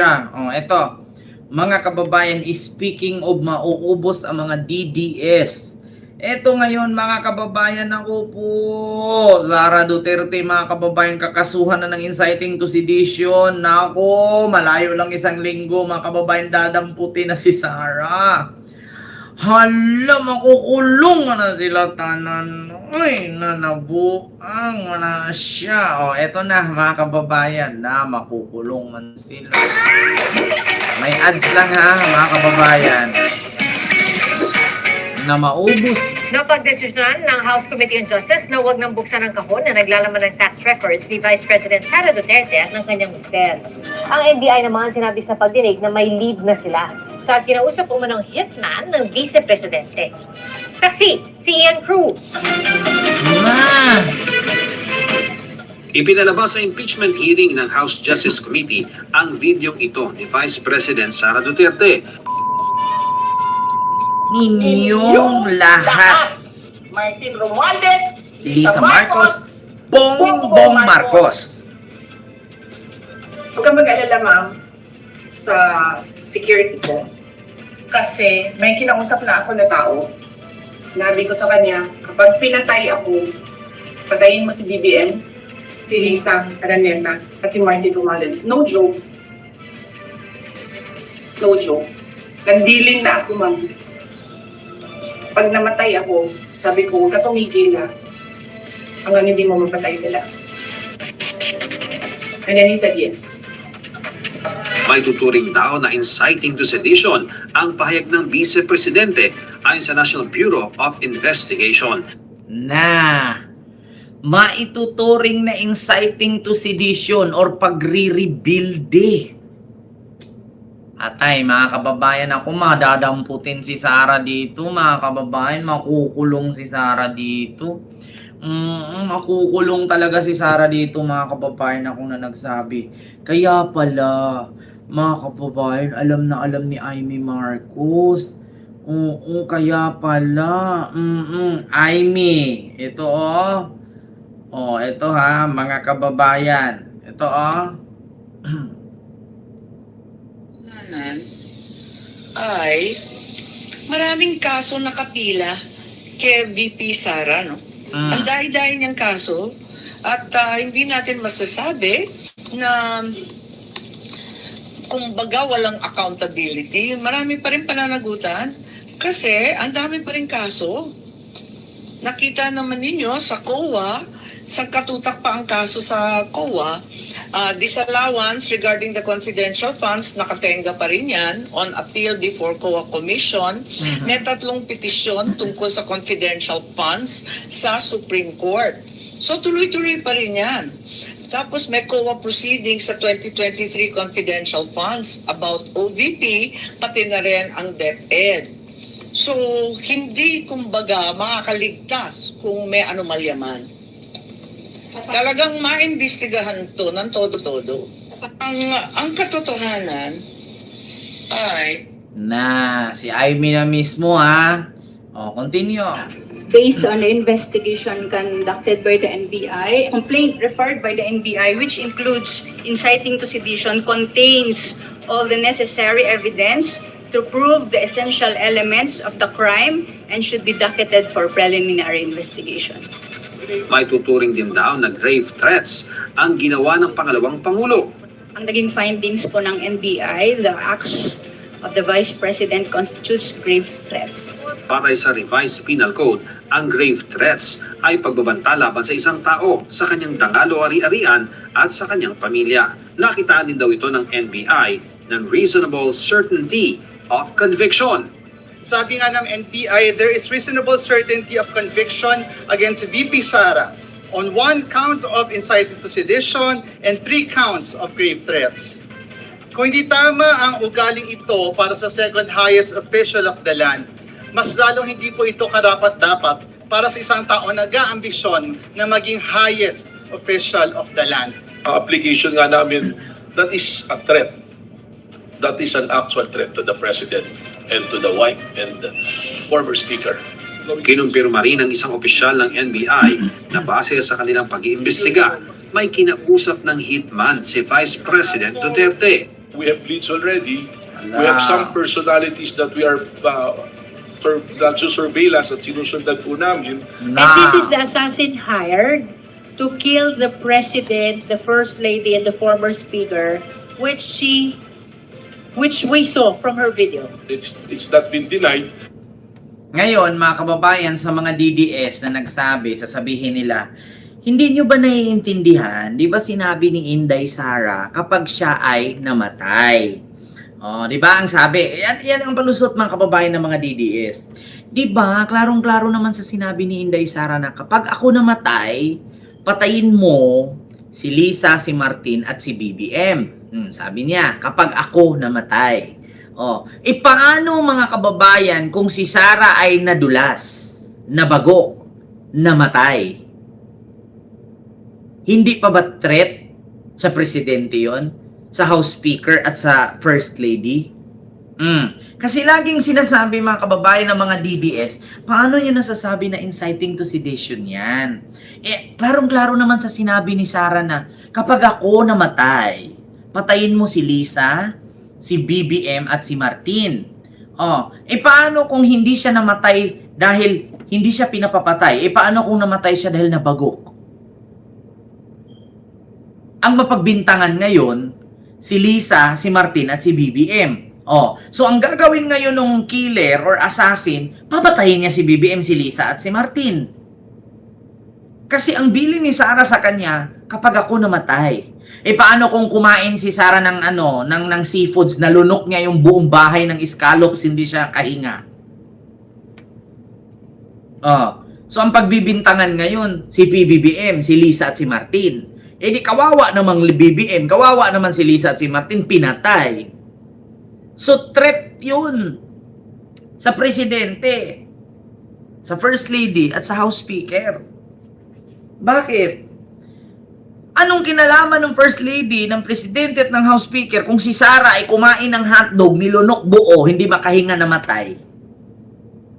Ito, mga kababayan, speaking of mauubos ang mga DDS. Ito ngayon mga kababayan, ako po, Sara Duterte, mga kababayan, kakasuhan na ng inciting to sedition. Nako, malayo lang isang linggo, mga kababayan, dadamputin na si Sara. Hala, makukulong na sila tanan. Uy, nanabuang na siya. Eto na mga kababayan, na makukulong man sila. May ads lang ha, mga kababayan, na maubos. Napagdesisyonan ng House Committee on Justice na huwag nang buksan ang kahon na naglalaman ng tax records ni Vice President Sara Duterte at ng kanyang mister. Ang NBI naman sinabi sa pagdinig na may lead na sila sa kinausap umanong hitman ng Vice Presidente. Saksi, si Ian Cruz. Ipinalabas sa impeachment hearing ng House Justice Committee ang video ito ni Vice President Sara Duterte. Ninyong lahat, Martin Romualdez, Lisa Marcos, Bongbong Marcos. Huwag kang mag-alala, ma'am, sa security ko. Kasi may kinausap na ako na tao. Sinabi ko sa kanya, kapag pinatay ako, patayin mo si BBM, si Lisa Araneta, at si Martin Romualdez. No joke. No joke. Nagdiling na ako, ma'am. Pag namatay ako, sabi ko, huwag ka tumigil na hanggang hindi mo mapatay sila. And then he said yes. May tuturing daw na inciting to sedition ang pahayag ng Vice Presidente ayon sa National Bureau of Investigation. Maituturing na inciting to sedition or pagre-rebuild. Atay, mga kababayan, ako madadamputin si Sara dito, mga kababayan, makukulong si Sara dito. Makukulong talaga si Sara dito, mga kababayan, ako na nagsabi. Kaya pala, mga kababayan, alam na alam ni Amy Marcos. Oo, kaya pala. Amy, ito ito ha, mga kababayan. Ito ay maraming kaso nakapila kay VP Sara, no? Ang dahil-dahil niyang kaso at hindi natin masasabi na kumbaga walang accountability. Marami pa rin pananagutan kasi ang dami pa rin kaso. Nakita naman ninyo sa COA, sa katutak pa ang kaso sa COA, disallowance regarding the confidential funds, nakatenga pa rin yan on appeal before COA Commission. May 3 petisyon tungkol sa confidential funds sa Supreme Court. So tuloy-tuloy pa rin yan. Tapos may COA proceedings sa 2023 confidential funds about OVP, pati na rin ang DepEd. So hindi kumbaga makakaligtas kung may anomalya man. Talagang maimbestigahan to ng todo-todo. Ang katotohanan ay si Amy na mismo ha. Continue. Based on the investigation conducted by the NBI, complaint referred by the NBI, which includes inciting to sedition, contains all the necessary evidence to prove the essential elements of the crime and should be docketed for preliminary investigation. May tuturing din daw na grave threats ang ginawa ng pangalawang Pangulo. Ang naging findings po ng NBI, the acts of the Vice President constitutes grave threats. Patay sa revised penal code, ang grave threats ay pagbabanta laban sa isang tao, sa kanyang dangal o ari-arian at sa kanyang pamilya. Nakitaan din daw ito ng NBI ng reasonable certainty of conviction. Sabi nga ng NBI, there is reasonable certainty of conviction against VP Sara on 1 count of inciting to sedition and 3 counts of grave threats. Kung hindi tama ang ugaling ito para sa second highest official of the land, mas lalong hindi po ito karapat-dapat para sa isang tao na nag-aambisyon na maging highest official of the land. Ang application nga namin, that is a threat. That is an actual threat to the President and to the wife and the former Speaker. Kinumpirma rin ng isang opisyal ng NBI na base sa kanilang pag-iimbestiga, may kinausap ng hitman si Vice President Duterte. we have leads already. We have some personalities that we are surveillance at sinusundan po namin. And this is the assassin hired to kill the president, the first lady, and the former speaker, which we saw from her video. It's not been denied. Ngayon, mga kababayan, sa mga DDS na nagsabi, sasabihin nila, hindi nyo ba naiintindihan? Di ba sinabi ni Inday Sara kapag siya ay namatay? Oh, di ba ang sabi? Yan ang palusot mga kababayan ng mga DDS. Di ba? Klarong-klaro naman sa sinabi ni Inday Sara na kapag ako namatay, patayin mo si Lisa, si Martin at si BBM. Sabi niya, kapag ako namatay. Oh, paano mga kababayan kung si Sara ay nadulas, nabagok, namatay? Hindi pa ba threat sa presidente yon? Sa House Speaker at sa First Lady? Kasi laging sinasabi mga kababayan ng mga DDS, paano niya nasasabi na inciting to sedition yan? Klarong-klaro naman sa sinabi ni Sara na kapag ako namatay, patayin mo si Lisa, si BBM at si Martin. Paano kung hindi siya namatay dahil hindi siya pinapapatay? Paano kung namatay siya dahil nabagok? Ang mapagbintangan ngayon, si Lisa, si Martin, at si BBM. So ang gagawin ngayon ng killer or assassin, papatayin niya si BBM, si Lisa, at si Martin. Kasi ang bili ni Sara sa kanya, kapag ako namatay. Paano kung kumain si Sara ng ng seafoods, nalunok niya yung buong bahay ng scallops, hindi siya kahinga? So ang pagbibintangan ngayon, si PBBM, si Lisa, at si Martin. Di kawawa namang BBM, kawawa naman si Lisa at si Martin, pinatay. So threat yun sa presidente, sa First Lady at sa House Speaker. Bakit? Anong kinalaman ng First Lady, ng Presidente at ng House Speaker kung si Sara ay kumain ng hotdog, nilunok buo, hindi makahinga, namatay?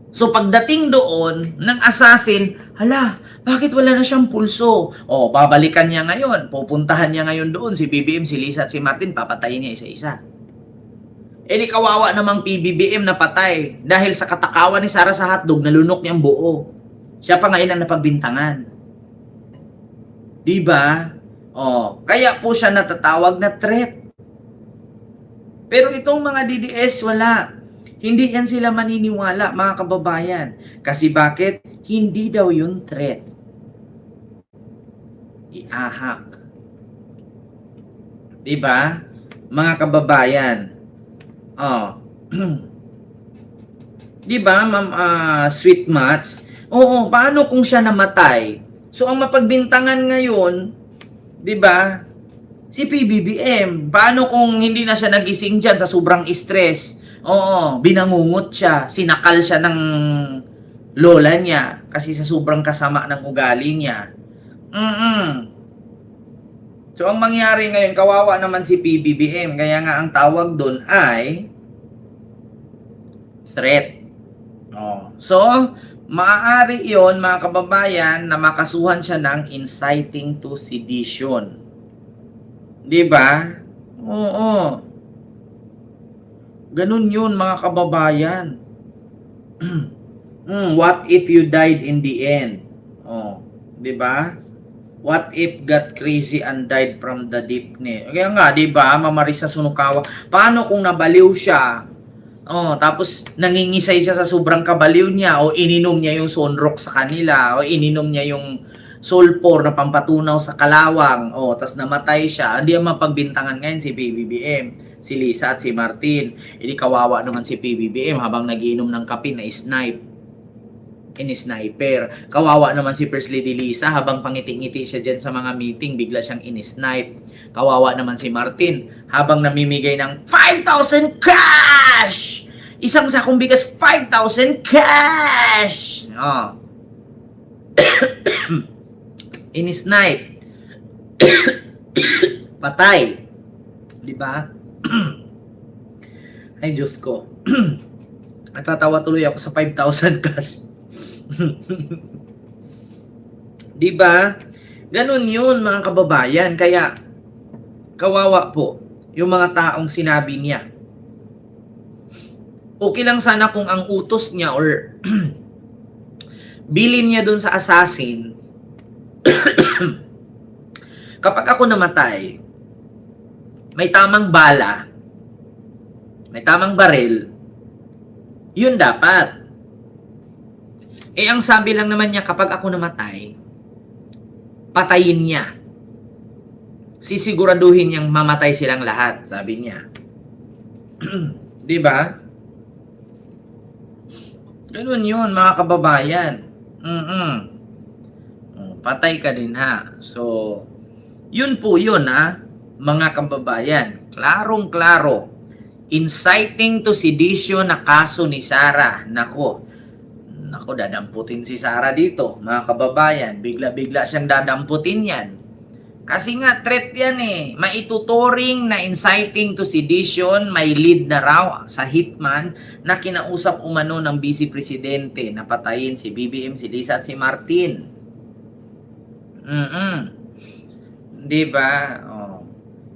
So pagdating doon ng assassin, hala, bakit wala na siyang pulso? Babalikan niya ngayon. Pupuntahan niya ngayon doon. Si BBM, si Lisa at si Martin, papatayin niya isa-isa. Di kawawa namang PBBM na patay. Dahil sa katakawan ni Sara sa hotdog, nalunok niyang buo. Siya pa ngayon ang napagbintangan. Diba? Kaya po siya natatawag na threat. Pero itong mga DDS, wala. Hindi yan sila maniniwala, mga kababayan. Kasi bakit? Hindi daw yun threat. Iahak. Diba? Mga kababayan. Diba, Ma'am Sweet Mats? Paano kung siya namatay? So, ang mapagbintangan ngayon, diba, si PBBM. Paano kung hindi na siya nagising dyan sa sobrang stress? Binangungot siya. Sinakal siya ng lola niya kasi sa sobrang kasama ng ugali niya. So, ang mangyari ngayon, kawawa naman si PBBM. Kaya nga ang tawag doon ay threat. So, maaari yon mga kababayan, na makasuhan siya ng inciting to sedition. Diba? Ganun yun mga kababayan. What if you died in the end? Diba? What if got crazy and died from the deepness? Kaya nga, diba, Mama Risa Sunukawa, paano kung nabaliw siya? Tapos nangingisay siya sa sobrang kabaliw niya, o ininom niya yung sunrock sa kanila, o ininom niya yung sulfur na pampatunaw sa kalawang, tapos namatay siya. Hindi ang mapagbintangan ngayon si PBBM, si Lisa at si Martin. Hindi kawawa naman si PBBM habang nagiinom ng kape na in-sniper. Kawawa naman si First Lady Lisa habang pangiti-ngiti siya dyan sa mga meeting, bigla siyang in-snipe. Kawawa naman si Martin habang namimigay ng 5,000 cash! Isang sakong bigas, 5,000 cash! In-snipe. Patay. Diba? Ay, Diyos ko. Natatawa tuloy ako sa 5,000 cash. Diba? Ganun yun mga kababayan. Kaya kawawa po yung mga taong sinabi niya. Okay lang sana kung ang utos niya or bilin niya dun sa assassin, kapag ako namatay, may tamang bala, may tamang baril, yun dapat. Ang sabi lang naman niya, kapag ako namatay, patayin niya. Sisiguraduhin niyang mamatay silang lahat, sabi niya. Di ba? Ganun yun, mga kababayan. Patay ka din ha. So, yun po yun ha, mga kababayan. Klarong-klaro. Inciting to sedition na kaso ni Sara. Nako, dadamputin si Sara dito, mga kababayan. Bigla-bigla siyang dadamputin yan. Kasi nga, threat yan eh. Maituturing na inciting to sedition, may lead na raw sa hitman na kinausap umano ng Vice Presidente na patayin si BBM, si Lisa at si Martin. Diba? Oh.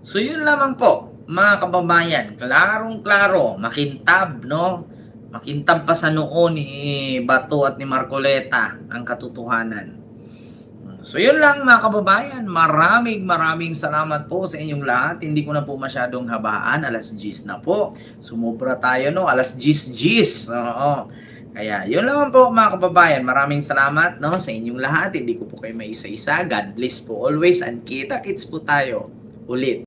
So, yun lamang po, mga kababayan. Klarong-klaro, makintab, no? Makintab pa sa noon ni Bato at ni Marcoleta ang katotohanan. So yun lang mga kababayan, maraming salamat po sa inyong lahat. Hindi ko na po masyadong habaan, alas 10 na po. Sumobra tayo no, alas 10. Oo. Kaya yun lang po mga kababayan, maraming salamat no sa inyong lahat. Hindi ko po kayo maisa-isa. God bless po always and kita-kits po tayo ulit.